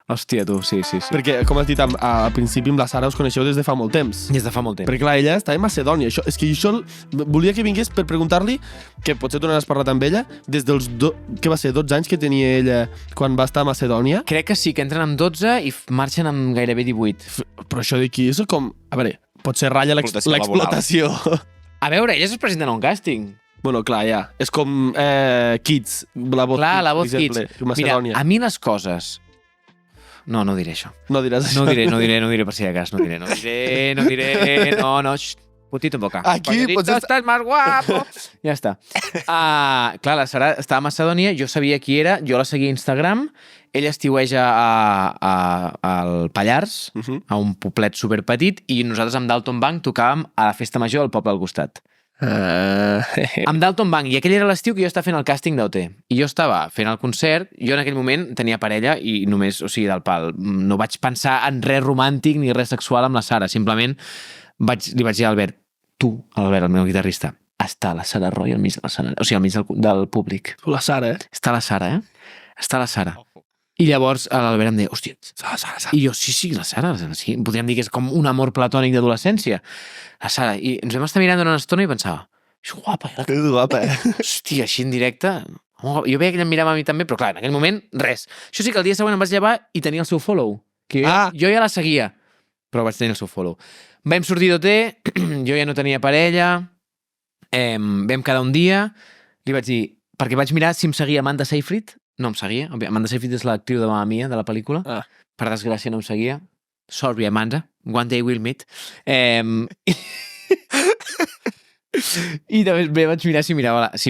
Hòstia, tu, sí. Perquè, com has dit, al principi amb la Sara us coneixeu des de fa molt temps. Des de fa molt temps. Perquè, clar, ella està a Macedònia. És que jo volia que vingués per preguntar-li, que potser tu n'has parlat amb ella, des dels, què va ser, 12 anys que tenia ella quan va estar a Macedònia. Crec que sí, que entren amb 12 i marxen amb gairebé 18. Però això d'aquí és com... A veure, potser ratlla l'explotació. A veure, ella es presenten a un càsting. Bueno, clar, ja. És com Kids, la Voz Kids. Clar, la Voz exemple, Kids. Macedònia. Mira, a mi les coses... No diré això. No diràs això. No diré per si de cas. No diré. No, putito en boca. Aquí potser... Estàs més guapo. Ja està. Clar, la Sara estava a Macedònia, jo sabia qui era, jo la seguia a Instagram, ella estiueja al Pallars, a un poblet superpetit, i nosaltres amb Dalton Bank tocàvem a la festa major del poble al costat. Amb Dalton Bank, i aquell era l'estiu que jo estava fent el càsting d'OT i jo estava fent el concert, jo en aquell moment tenia parella i només, o sigui, del pal, no vaig pensar en res romàntic ni res sexual amb la Sara, simplement li vaig dir a Albert, tu, Albert, el meu guitarrista, està la Sara Roy al mig de l'escenari, o sigui, al mig del públic. La Sara, Està la Sara, Està la Sara. I llavors l'Albert em deia, hòstia, Sara. I jo, sí, la Sara, sí. Podríem dir que és com un amor platònic d'adolescència. La Sara. I ens vam estar mirant una estona i pensava, és guapa. És guapa, Hòstia, així en directe. Jo veia que ella em mirava a mi també, però clar, en aquell moment, res. Això sí que el dia següent em vaig llevar i tenia el seu follow. Que jo ja la seguia, però vaig tenir el seu follow. Vam sortir d'OT, jo ja no tenia parella, vam quedar un dia, li vaig dir, perquè vaig mirar si em seguia Amanda Seyfried. No em seguia. Amanda Seyfried és l'actriu de Mamma Mia, de la pel·lícula. Per desgràcia no em seguia. Sorry, Amanda. One day we'll meet. I també vaig mirar si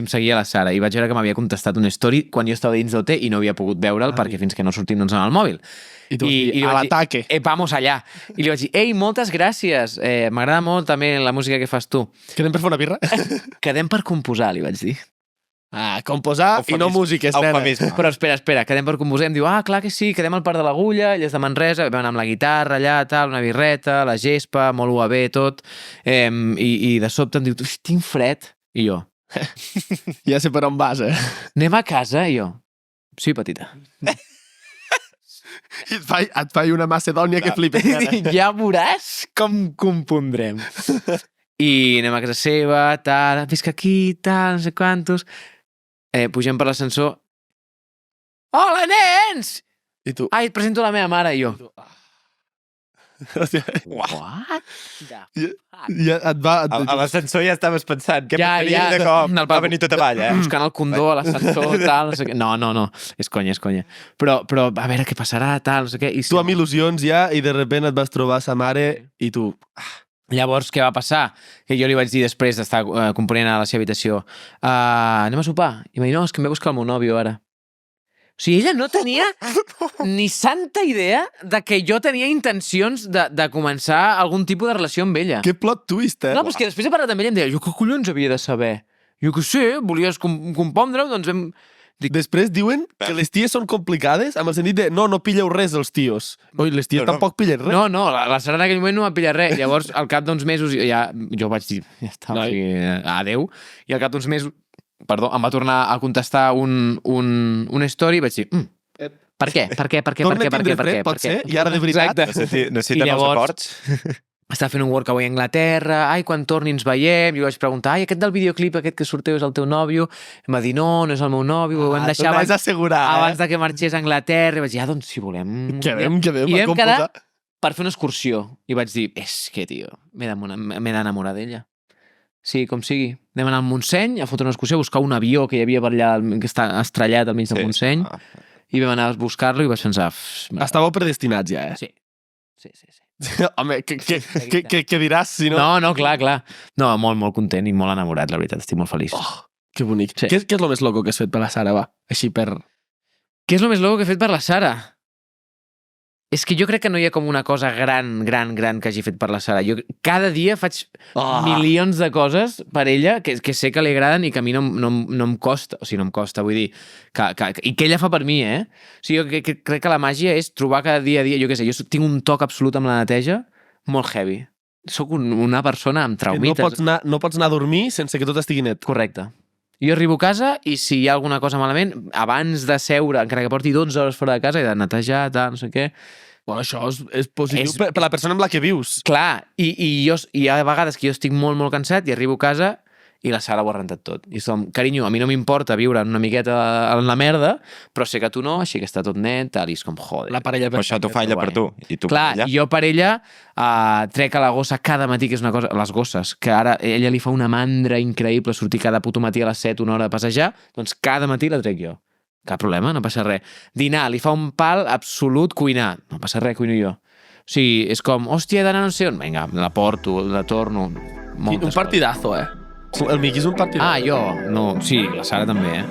em seguia la Sara i vaig veure que m'havia contestat una story quan jo estava dins d'OT i no havia pogut veure'l perquè fins que no sortim no ens anava al mòbil. I tu a l'ataque. Vamos allà. I li vaig dir, ei, moltes gràcies. M'agrada molt també la música que fas tu. Quedem per fer una birra? Quedem per composar, li vaig dir. Composar i no músiques, nena. Però espera, quedem per composar. Em diu, clar que sí, quedem al Parc de l'Agulla, ella és de Manresa, vam anar amb la guitarra allà, tal, una birreta, la gespa, molt UAB, tot. I de sobte em diu, tinc fred. I jo. Ja sé per on vas, Anem a casa? I jo. Sí, petita. I et faig una Macedònia que flipes. Ja veuràs com compondrem. I anem a casa seva, tal, visc aquí, tal, no sé quantos. Pugem per l'ascensor. Hola, nens! I tu? Et presento la meva mare, i jo. What? Ja et va... A l'ascensor ja estaves pensant, què passaria de cop? Va venir tot avall, Buscant el condó a l'ascensor, tal, no sé què. No. És conya. Però a veure què passarà, tal, no sé què. Tu amb il·lusions ja, i de repent et vas trobar sa mare, i tu... Llavors, què va passar? Que jo li vaig dir després d'estar component a la seva habitació, anem a sopar? I em va dir, no, és que em ve a buscar el meu nòvio ara. O sigui, ella no tenia ni santa idea de que jo tenia intencions de començar algun tipus de relació amb ella. Que plot twist, No, però és que després he parlat amb ella i em deia, jo què collons havia de saber? Jo què sé, volies compondre-ho, doncs vam... Després diuen que les ties són complicades amb el sentit de no pilleu res els tios. Oi, les ties tampoc pillen res. No, la Sara en aquell moment no va pillar res. Llavors, al cap d'uns mesos, jo vaig dir, ja està, o sigui, adeu. I al cap d'uns mesos, em va tornar a contestar una story i vaig dir, per què? Torna a tindre fred, pot ser? I ara de veritat? Necessiten els acords? Estava fent un workaway a Anglaterra, quan torni ens veiem, i jo vaig preguntar, aquest del videoclip, aquest que sorteu és el teu nòvio? Em va dir, no és el meu nòvio, ho vam deixar abans de que marxés a Anglaterra, i vaig dir, doncs si volem... Quedem, i vam quedar per fer una excursió, i vaig dir, és que, tio, m'he d'enamorar d'ella. Sí, com sigui. Anem anar al Montseny a fotre una excursió, a buscar un avió que hi havia per allà, que està estrellat al mig del Montseny, i vam anar a buscar-lo i vaig pensar... Estàveu predestinats ja, Sí. Home, què diràs si no? No, clar. No, molt content i molt enamorat, la veritat. Estic molt feliç. Que bonic. Què és el més loco que has fet per la Sara, va? Així per... Què és el més loco que he fet per la Sara? És que jo crec que no hi ha com una cosa gran que hagi fet per la Sara. Jo cada dia faig milions de coses per ella que sé que li agraden i que a mi no em costa. O sigui, no em costa, vull dir... I que ella fa per mi, O sigui, jo crec que la màgia és trobar cada dia, jo què sé, jo tinc un toc absolut amb la neteja molt heavy. Soc una persona amb traumites. No pots anar a dormir sense que tot estigui net. Correcte. Jo arribo a casa i si hi ha alguna cosa malament, abans de seure, encara que porti 12 hores fora de casa, he de netejar, tal, no sé què. Bueno, això és positiu per la persona amb la que vius. Clar, i hi ha vegades que jo estic molt, molt cansat i arribo a casa i la Sara ho ha rentat tot. I som, carinyo, a mi no m'importa viure una miqueta en la merda, però sé que tu no, així que està tot net, tal, i és com, joder. La parella Però això t'ho fa ella per tu. I tu Clar, per ella. jo per ella trec a la gossa cada matí, que és una cosa... Les gosses, que ara ella li fa una mandra increïble sortir cada puto matí a les 7, una hora de passejar, doncs cada matí la trec jo. Cap problema, no passa res. Dinar, li fa un pal absolut cuinar. No passa res, cuino jo. O sigui, és com, hòstia, he d'anar no sé on. Vinga, la porto, la torno... Un partidazo, El Miqui és un partidazo. Ah, jo? No, sí, la Sara també,